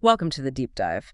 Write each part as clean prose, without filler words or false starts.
Welcome to the deep dive.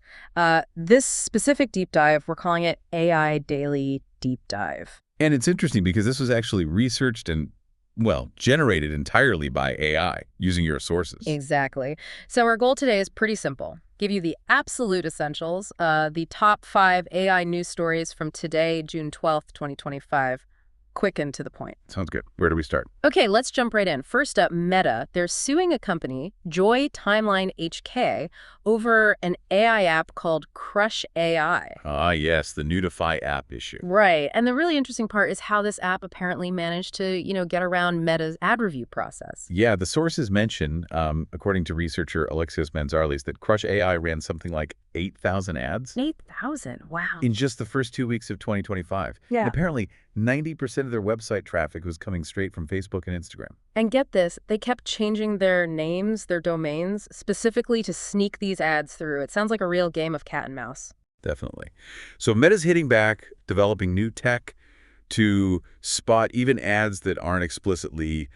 This specific deep dive, we're calling it AI Daily Deep Dive. And it's interesting because this was actually researched and, well, generated entirely by AI using your sources. Exactly. So our goal today is pretty simple. Give you the absolute essentials, the top 5 AI news stories from today, June 12th, 2025. Quick and to the point. Sounds good. Where do we start? Okay, let's jump right in. First up, Meta. They're suing a company, Joy Timeline HK, over an AI app called Crush AI. Ah, yes, the Nudify app issue. Right. And the really interesting part is how this app apparently managed to, get around Meta's ad review process. Yeah, the sources mention, according to researcher Alexios Manzarlis, that Crush AI ran something like 8,000 ads 8,000. Wow. in just the first 2 weeks of 2025. Yeah. And apparently, 90% of their website traffic was coming straight from Facebook and Instagram. And get this, they kept changing their names, their domains, specifically to sneak these ads through. It sounds like a real game of cat and mouse. Definitely. So Meta's hitting back, developing new tech to spot even ads that aren't explicitly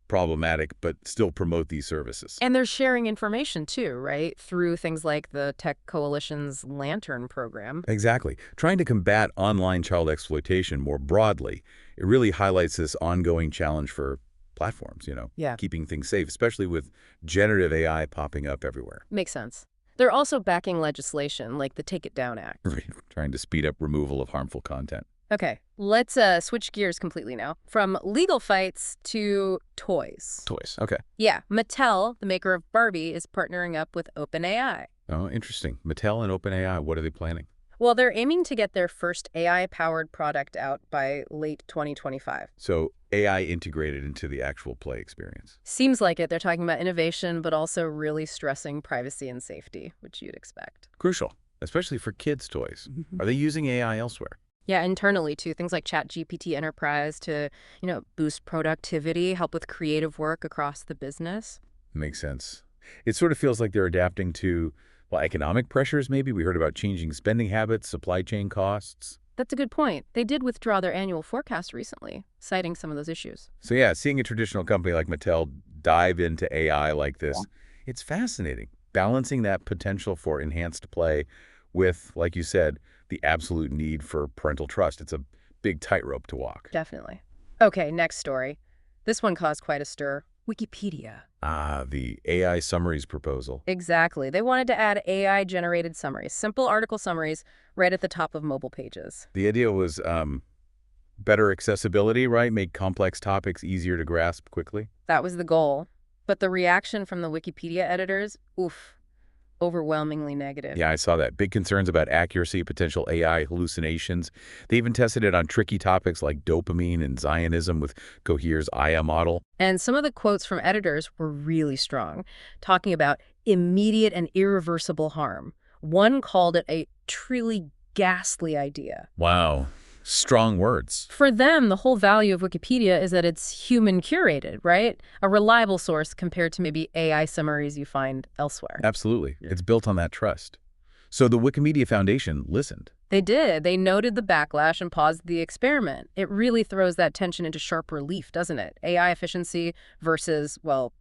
problematic, but still promote these services. And they're sharing information too, right? Through things like the Tech Coalition's Lantern program. Exactly. Trying to combat online child exploitation more broadly, it really highlights this ongoing challenge for platforms, Yeah. keeping things safe, especially with generative AI popping up everywhere. Makes sense. They're also backing legislation like the Take It Down Act. Right. Trying to speed up removal of harmful content. Okay, let's switch gears completely now. From legal fights to toys. Toys. Okay. Yeah, Mattel, the maker of Barbie, is partnering up with OpenAI. Oh, interesting. Mattel and OpenAI, what are they planning? Well, they're aiming to get their first AI-powered product out by late 2025. So AI integrated into the actual play experience. Seems like it. They're talking about innovation, but also really stressing privacy and safety, which you'd expect. Crucial, especially for kids' toys. Are they using AI elsewhere? Yeah, internally too. Things like ChatGPT Enterprise to, boost productivity, help with creative work across the business. Makes sense. It sort of feels like they're adapting to, well, economic pressures maybe. We heard about changing spending habits, supply chain costs. That's a good point. They did withdraw their annual forecast recently, citing some of those issues. So yeah, seeing a traditional company like Mattel dive into AI like this, it's fascinating. Balancing that potential for enhanced play with, like you said, the absolute need for parental trust. It's a big tightrope to walk. Definitely. Okay, next story. This one caused quite a stir. Wikipedia. Ah, the AI summaries proposal. Exactly. They wanted to add AI-generated summaries, simple article summaries, right at the top of mobile pages. The idea was better accessibility, right? Make complex topics easier to grasp quickly. That was the goal. But the reaction from the Wikipedia editors, oof, overwhelmingly negative. Yeah, I saw that. Big concerns about accuracy, potential AI hallucinations. They even tested it on tricky topics like dopamine and Zionism with Cohere's Aya model. And some of the quotes from editors were really strong, talking about immediate and irreversible harm. One called it a truly ghastly idea. Wow. Strong words. For them, the whole value of Wikipedia is that it's human curated, right? A reliable source compared to maybe AI summaries you find elsewhere. Absolutely. It's built on that trust. So the Wikimedia Foundation listened. They did. They noted the backlash and paused the experiment. It really throws that tension into sharp relief, doesn't it? AI efficiency versus, well,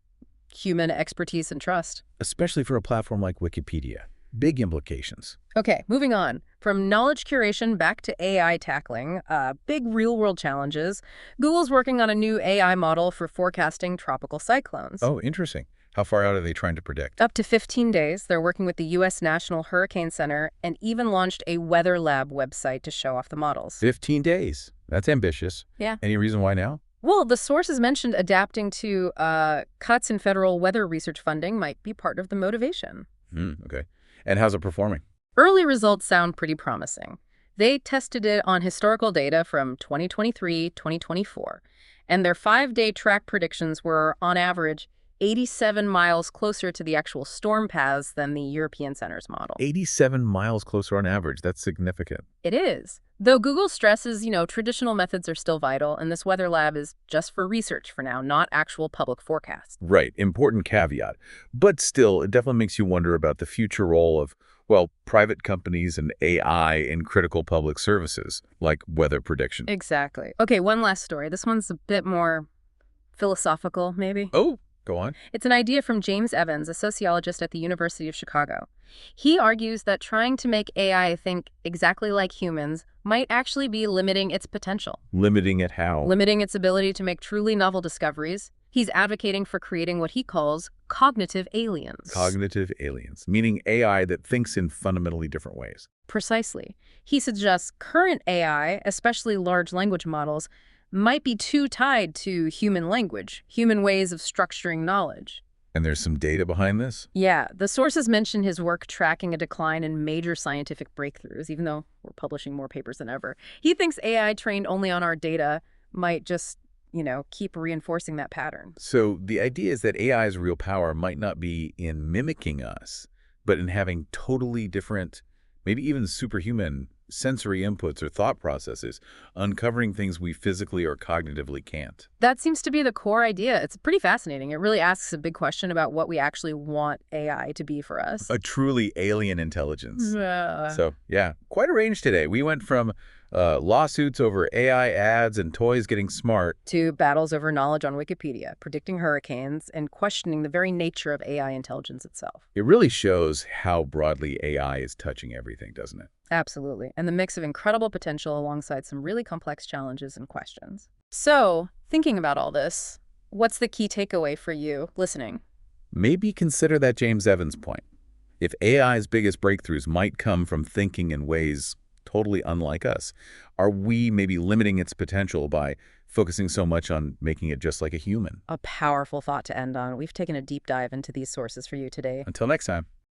human expertise and trust. Especially for a platform like Wikipedia. Big implications. Okay, moving on. From knowledge curation back to AI tackling, big real-world challenges. Google's working on a new AI model for forecasting tropical cyclones. Oh, interesting. How far out are they trying to predict? Up to 15 days. They're working with the U.S. National Hurricane Center and even launched a Weather Lab website to show off the models. 15 days. That's ambitious. Yeah. Any reason why now? Well, the sources mentioned adapting to cuts in federal weather research funding might be part of the motivation. Okay. And how's it performing? Early results sound pretty promising. They tested it on historical data from 2023, 2024, and their 5-day track predictions were, on average, 87 miles closer to the actual storm paths than the European Center's model. 87 miles closer on average. That's significant. It is. Though Google stresses, traditional methods are still vital, and this weather lab is just for research for now, not actual public forecasts. Right. Important caveat. But still, it definitely makes you wonder about the future role of, well, private companies and AI in critical public services, like weather prediction. Exactly. Okay, one last story. This one's a bit more philosophical, maybe. Oh, Go on. It's an idea from James Evans, a sociologist at the University of Chicago. He argues that trying to make AI think exactly like humans might actually be limiting its potential. Limiting it how? Limiting its ability to make truly novel discoveries. He's advocating for creating what he calls cognitive aliens. Cognitive aliens, meaning AI that thinks in fundamentally different ways. Precisely. He suggests current AI, especially large language models, might be too tied to human language, human ways of structuring knowledge. And there's some data behind this? Yeah, the sources mention his work tracking a decline in major scientific breakthroughs, even though we're publishing more papers than ever. He thinks AI trained only on our data might just, keep reinforcing that pattern. So the idea is that AI's real power might not be in mimicking us, but in having totally different, maybe even superhuman sensory inputs or thought processes, uncovering things we physically or cognitively can't. That seems to be the core idea. It's pretty fascinating. It really asks a big question about what we actually want AI to be for us. A truly alien intelligence. Yeah. So, yeah, quite a range today. We went from lawsuits over AI ads and toys getting smart To battles over knowledge on Wikipedia, predicting hurricanes, and questioning the very nature of AI intelligence itself. It really shows how broadly AI is touching everything, doesn't it? Absolutely. And the mix of incredible potential alongside some really complex challenges and questions. So, thinking about all this, what's the key takeaway for you listening? Maybe consider that James Evans point. If AI's biggest breakthroughs might come from thinking in ways totally unlike us, are we maybe limiting its potential by focusing so much on making it just like a human? A powerful thought to end on. We've taken a deep dive into these sources for you today. Until next time.